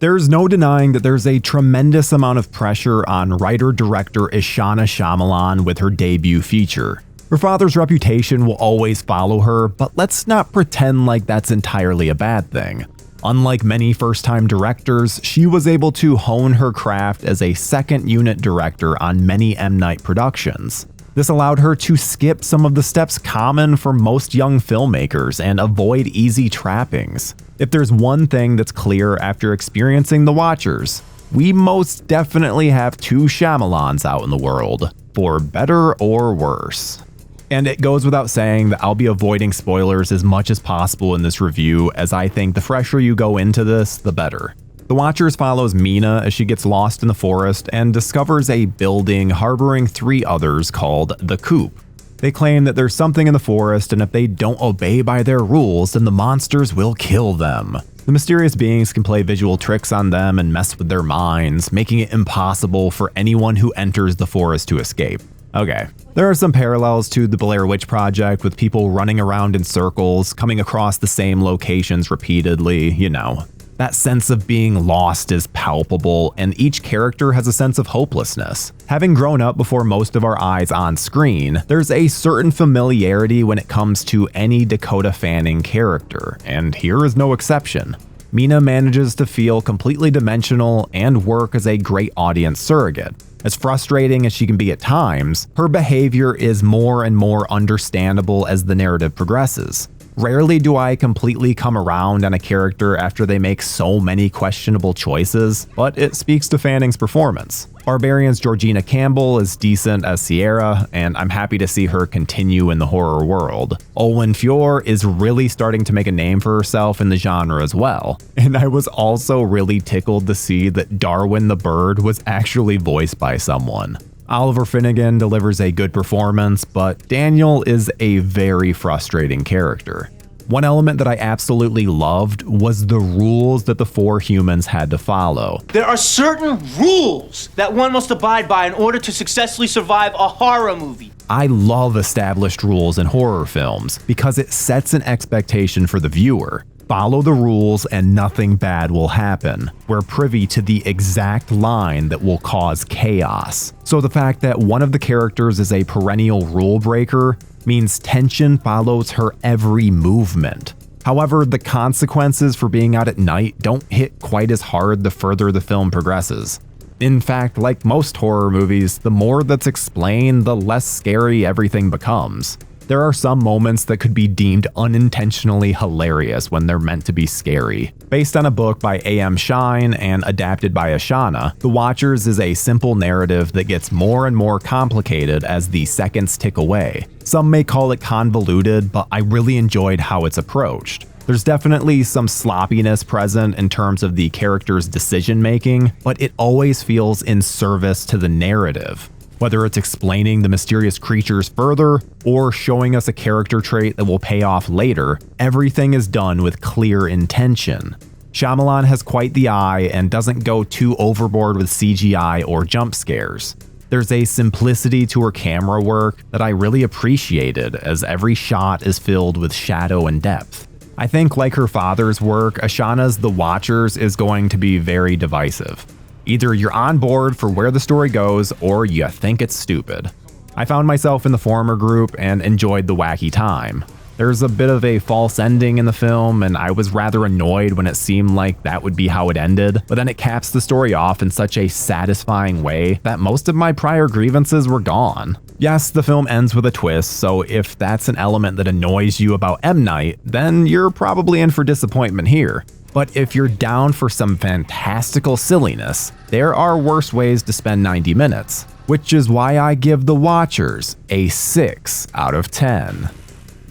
There's no denying that there's a tremendous amount of pressure on writer-director Ishana Shyamalan with her debut feature. Her father's reputation will always follow her, but let's not pretend like that's entirely a bad thing. Unlike many first-time directors, she was able to hone her craft as a second-unit director on many M. Night productions. This allowed her to skip some of the steps common for most young filmmakers and avoid easy trappings. If there's one thing that's clear after experiencing The Watchers, we most definitely have two Shyamalans out in the world, for better or worse. And it goes without saying that I'll be avoiding spoilers as much as possible in this review, as I think the fresher you go into this, the better. The Watchers follows Mina as she gets lost in the forest and discovers a building harboring 3 others called the Coop. They claim that there's something in the forest, and if they don't obey by their rules, then the monsters will kill them. The mysterious beings can play visual tricks on them and mess with their minds, making it impossible for anyone who enters the forest to escape. Okay, there are some parallels to the Blair Witch Project, with people running around in circles, coming across the same locations repeatedly, you know. That sense of being lost is palpable, and each character has a sense of hopelessness. Having grown up before most of our eyes on screen, there's a certain familiarity when it comes to any Dakota Fanning character, and here is no exception. Mina manages to feel completely dimensional and work as a great audience surrogate. As frustrating as she can be at times, her behavior is more and more understandable as the narrative progresses. Rarely do I completely come around on a character after they make so many questionable choices, but it speaks to Fanning's performance. Barbarian's Georgina Campbell is decent as Sierra, and I'm happy to see her continue in the horror world. Olwen Fior is really starting to make a name for herself in the genre as well, and I was also really tickled to see that Darwin the Bird was actually voiced by someone. Oliver Finnegan delivers a good performance, but Daniel is a very frustrating character. One element that I absolutely loved was the rules that the 4 humans had to follow. There are certain rules that one must abide by in order to successfully survive a horror movie. I love established rules in horror films because it sets an expectation for the viewer. Follow the rules and nothing bad will happen. We're privy to the exact line that will cause chaos. So the fact that one of the characters is a perennial rule breaker means tension follows her every movement. However, the consequences for being out at night don't hit quite as hard the further the film progresses. In fact, like most horror movies, the more that's explained, the less scary everything becomes. There are some moments that could be deemed unintentionally hilarious when they're meant to be scary. Based on a book by A.M. Shine and adapted by Ishana, The Watchers is a simple narrative that gets more and more complicated as the seconds tick away. Some may call it convoluted, but I really enjoyed how it's approached. There's definitely some sloppiness present in terms of the character's decision making, but it always feels in service to the narrative. Whether it's explaining the mysterious creatures further or showing us a character trait that will pay off later, everything is done with clear intention. Shyamalan has quite the eye and doesn't go too overboard with CGI or jump scares. There's a simplicity to her camera work that I really appreciated, as every shot is filled with shadow and depth. I think, like her father's work, Ishana's The Watchers is going to be very divisive. Either you're on board for where the story goes, or you think it's stupid. I found myself in the former group and enjoyed the wacky time. There's a bit of a false ending in the film, and I was rather annoyed when it seemed like that would be how it ended, but then it caps the story off in such a satisfying way that most of my prior grievances were gone. Yes, the film ends with a twist, so if that's an element that annoys you about M. Night, then you're probably in for disappointment here. But if you're down for some fantastical silliness, there are worse ways to spend 90 minutes, which is why I give The Watchers a 6 out of 10.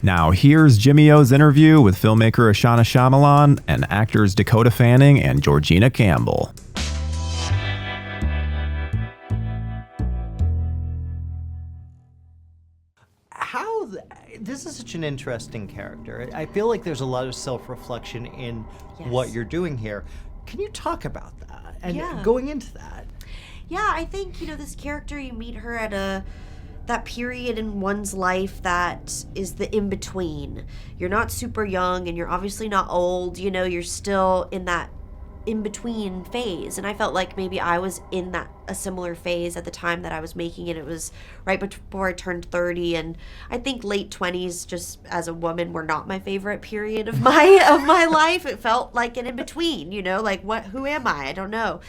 Now here's Jimmy O's interview with filmmaker Ishana Shyamalan and actors Dakota Fanning and Georgina Campbell. This is such an interesting character. I feel like there's a lot of self-reflection in what you're doing here. Can you talk about that and going into that? Yeah, I think, this character, you meet her at that period in one's life that is the in-between. You're not super young and you're obviously not old, you're still in that in-between phase, and I felt like maybe I was in a similar phase at the time that I was making it. It was right before I turned 30, and I think late 20s, just as a woman, were not my favorite period of my life. It felt like an in-between, like who am I don't know.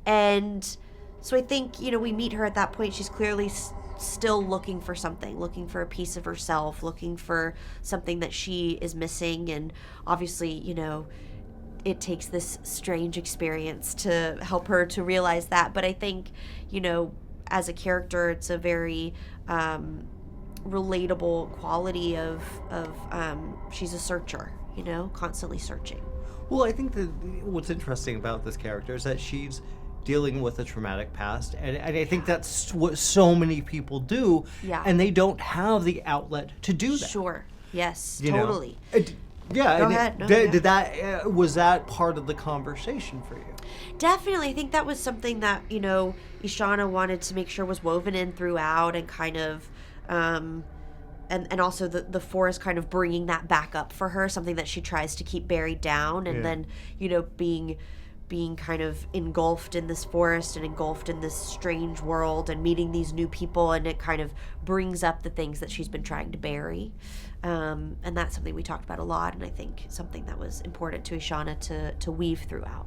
And so I think, we meet her at that point. She's clearly still looking for something, looking for a piece of herself, looking for something that she is missing. And obviously, it takes this strange experience to help her to realize that. But I think, as a character, it's a very relatable quality of she's a searcher, constantly searching. Well, I think that what's interesting about this character is that she's dealing with a traumatic past, and I think that's what so many people do, and they don't have the outlet to do that. Sure. Yes, totally. Yeah. Go ahead. Did that was that part of the conversation for you? Definitely. I think that was something that, Ishana wanted to make sure was woven in throughout, and kind of, and also the forest kind of bringing that back up for her, something that she tries to keep buried down, and then, being kind of engulfed in this forest and engulfed in this strange world and meeting these new people, and it kind of brings up the things that she's been trying to bury. And that's something we talked about a lot, and I think something that was important to Ishana to weave throughout.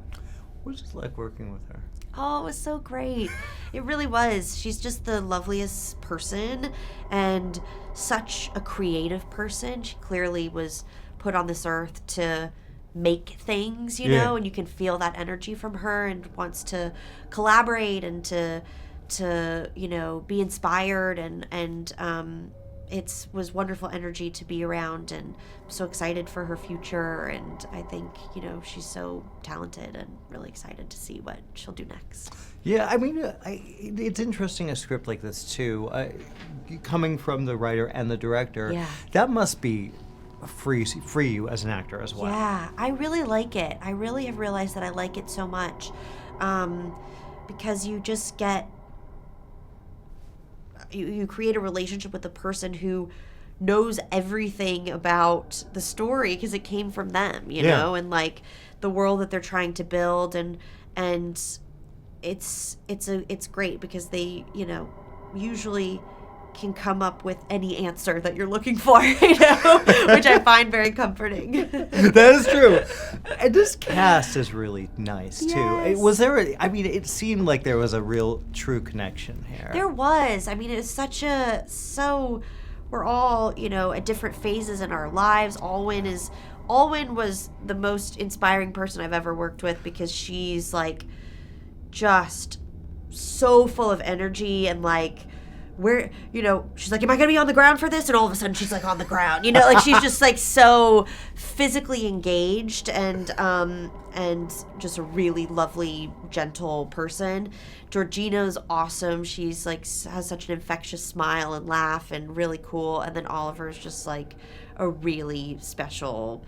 What was it like working with her? Oh, it was so great. It really was. She's just the loveliest person and such a creative person. She clearly was put on this earth to make things, and you can feel that energy from her, and wants to collaborate and to be inspired, and it was wonderful energy to be around, and I'm so excited for her future, and I think she's so talented, and really excited to see what she'll do next. Yeah, I mean, it's interesting, a script like this too, coming from the writer and the director. That must be free you as an actor as well. Yeah, I really like it. I really have realized that I like it so much, because you just get you create a relationship with a person who knows everything about the story because it came from them, you know, and like the world that they're trying to build, and it's great because they, usually can come up with any answer that you're looking for, which I find very comforting. That is true. And this cast is really nice too. Yes. Was there it seemed like there was a real true connection here. There was. I mean, it was we're all, at different phases in our lives. Alwyn was the most inspiring person I've ever worked with, because she's like just so full of energy, and like, where, she's like, am I gonna be on the ground for this? And all of a sudden she's like on the ground, like she's just like so physically engaged, and just a really lovely, gentle person. Georgina's awesome. She's like has such an infectious smile and laugh, and really cool. And then Oliver's just like a really special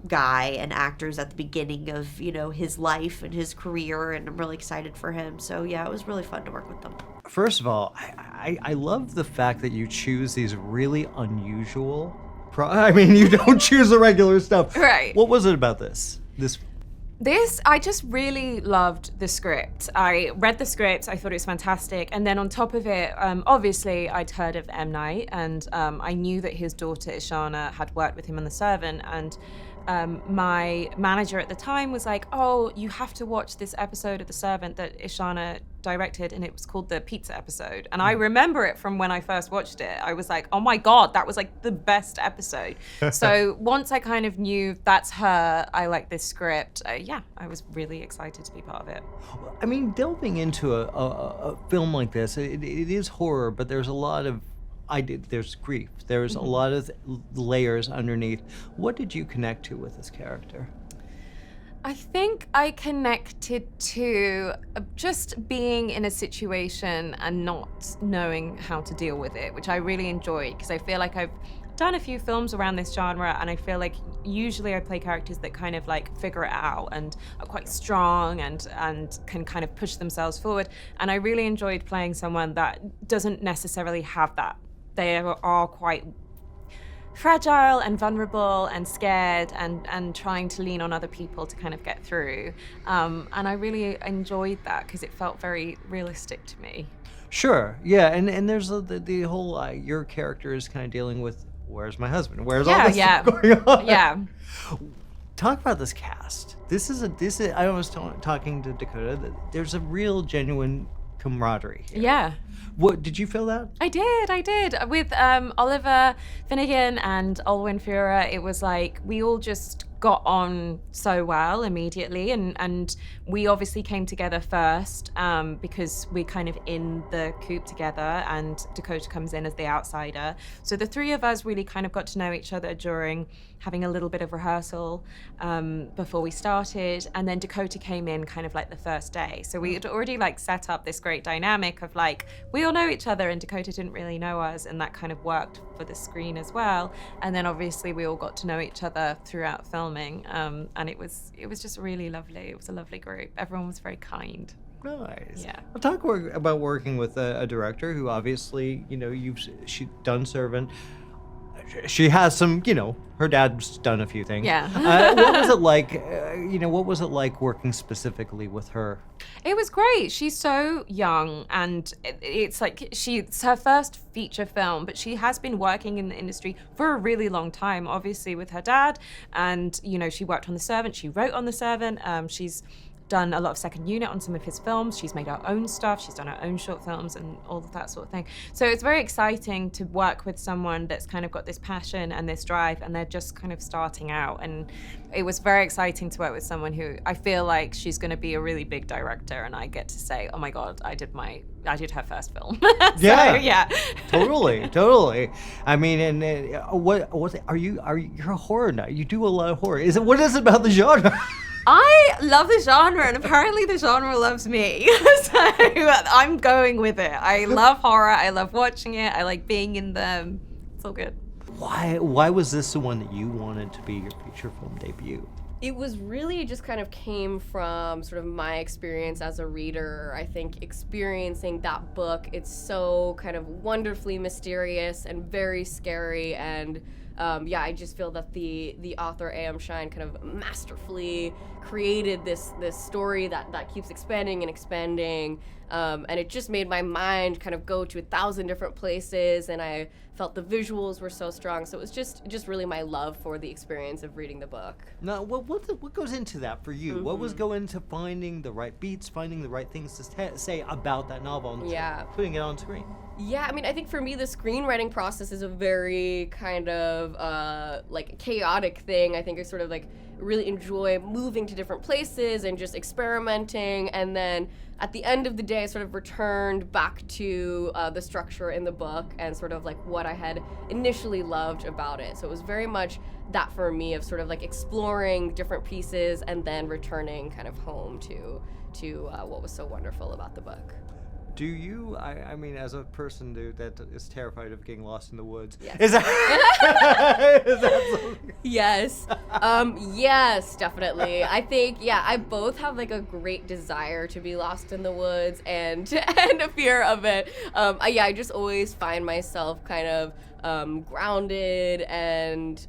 guy and actors at the beginning of his life and his career, and I'm really excited for him. So yeah, it was really fun to work with them. First of all, I love the fact that you choose these really unusual you don't choose the regular stuff. Right. What was it about this? I just really loved the script. I read the script, I thought it was fantastic. And then on top of it, obviously I'd heard of M. Night, and I knew that his daughter Ishana had worked with him on The Servant, and my manager at the time was like, oh, you have to watch this episode of The Servant that Ishana directed, and it was called the pizza episode. And I remember it from when I first watched it. I was like, oh my God, that was like the best episode. So once I kind of knew that's her, I like this script, I was really excited to be part of it. I mean, delving into a film like this, it is horror, but there's a lot of there's grief. There's a lot of layers underneath. What did you connect to with this character? I think I connected to just being in a situation and not knowing how to deal with it, which I really enjoyed, because I feel like I've done a few films around this genre, and I feel like usually I play characters that kind of like figure it out and are quite strong and can kind of push themselves forward. And I really enjoyed playing someone that doesn't necessarily have that. They are quite fragile and vulnerable and scared and trying to lean on other people to kind of get through. And I really enjoyed that because it felt very realistic to me. Sure, yeah, and there's the whole your character is kind of dealing with where's my husband, where's all this stuff going on. Yeah. Talk about this cast. This is I was talking to Dakota that there's a real genuine camaraderie here. Yeah. What did you feel that? I did. With Oliver Finnegan and Olwen Fura, it was like we all just got on so well immediately, and we obviously came together first because we're kind of in the coop together, and Dakota comes in as the outsider. So the three of us really kind of got to know each other during having a little bit of rehearsal before we started, and then Dakota came in kind of like the first day. So we had already like set up this great dynamic of like we all know each other, and Dakota didn't really know us, and that kind of worked for the screen as well. And then obviously we all got to know each other throughout filming, and it was just really lovely. It was a lovely group. Everyone was very kind. Nice. Yeah. We'll talk about working with a director who obviously, she's done Servant. She has some, her dad's done a few things. Yeah. What was it like, what was it like working specifically with her? It was great. She's so young, and it's like it's her first feature film, but she has been working in the industry for a really long time, obviously with her dad. And, she worked on The Servant. She wrote on The Servant. She's done a lot of second unit on some of his films. She's made her own stuff. She's done her own short films and all of that sort of thing. So it's very exciting to work with someone that's kind of got this passion and this drive, and they're just kind of starting out. And it was very exciting to work with someone who I feel like she's going to be a really big director, and I get to say, oh my God, I did her first film. Yeah. Totally. I mean, and what are you're a horror nut. You do a lot of horror. What is it about the genre? I love the genre, and apparently the genre loves me. So I'm going with it. I love horror. I love watching it. I like being in them. It's all good. Why was this the one that you wanted to be your feature film debut? It was really just kind of came from sort of my experience as a reader. I think experiencing that book, it's so kind of wonderfully mysterious and very scary, and I just feel that the author A.M. Shine kind of masterfully created this story that keeps expanding and expanding, and it just made my mind kind of go to 1,000 different places, and I felt the visuals were so strong. So it was just really my love for the experience of reading the book. Now, what goes into that for you? Mm-hmm. What was going into finding the right beats, finding the right things to say about that novel, and putting it on screen? Yeah, I mean, I think for me, the screenwriting process is a very kind of like chaotic thing. I think I sort of like really enjoy moving to different places and just experimenting. And then at the end of the day, I sort of returned back to the structure in the book and sort of like what I had initially loved about it. So it was very much that for me of sort of like exploring different pieces and then returning kind of home to what was so wonderful about the book. Do you, I mean, as a person that is terrified of getting lost in the woods, yes. is that something? Yes. Yes, definitely. I think, I both have like a great desire to be lost in the woods and a fear of it. I just always find myself kind of grounded and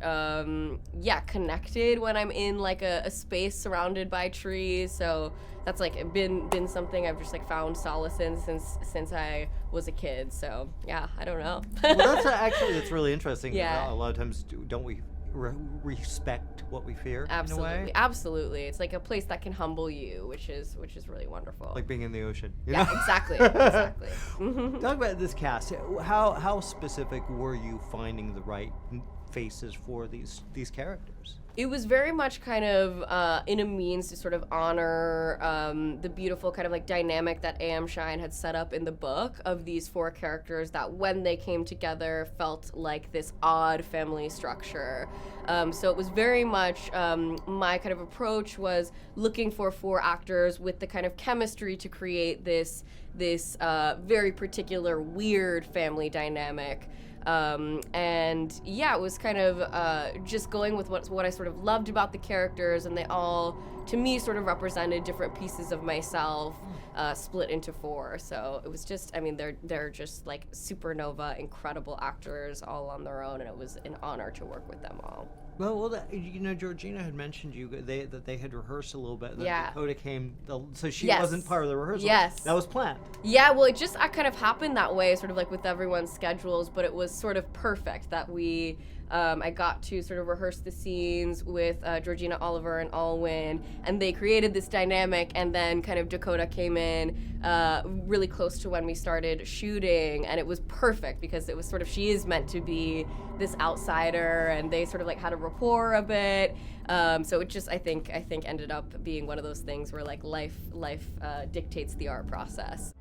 connected when I'm in like a space surrounded by trees. So that's like been something I've just like found solace in since I was a kid. So I don't know. Well, that's really interesting. Yeah. A lot of times don't we respect what we fear? Absolutely. In a way? Absolutely. It's like a place that can humble you, which is really wonderful. Like being in the ocean. You know? Exactly. Talk about this cast. How specific were you finding the right faces for these characters? It was very much kind of in a means to sort of honor the beautiful kind of like dynamic that A.M. Shine had set up in the book of these four characters that when they came together felt like this odd family structure. So it was very much my kind of approach was looking for four actors with the kind of chemistry to create this very particular weird family dynamic. And yeah, it was kind of just going with what I sort of loved about the characters, and they all, to me, sort of represented different pieces of myself, split into 4. So it was just, I mean, they're just like supernova, incredible actors all on their own, and it was an honor to work with them all. Well, you know, Georgina had mentioned that they had rehearsed a little bit. That Yeah. Dakota came, so she Yes. wasn't part of the rehearsal. Yes. That was planned. Yeah, well, it just kind of happened that way, sort of like with everyone's schedules, but it was sort of perfect that I got to sort of rehearse the scenes with Georgina Oliver and Alwyn, and they created this dynamic, and then kind of Dakota came in really close to when we started shooting, and it was perfect because it was sort of, she is meant to be this outsider, and they sort of like had a rapport a bit. So it just, I think ended up being one of those things where like life dictates the art process.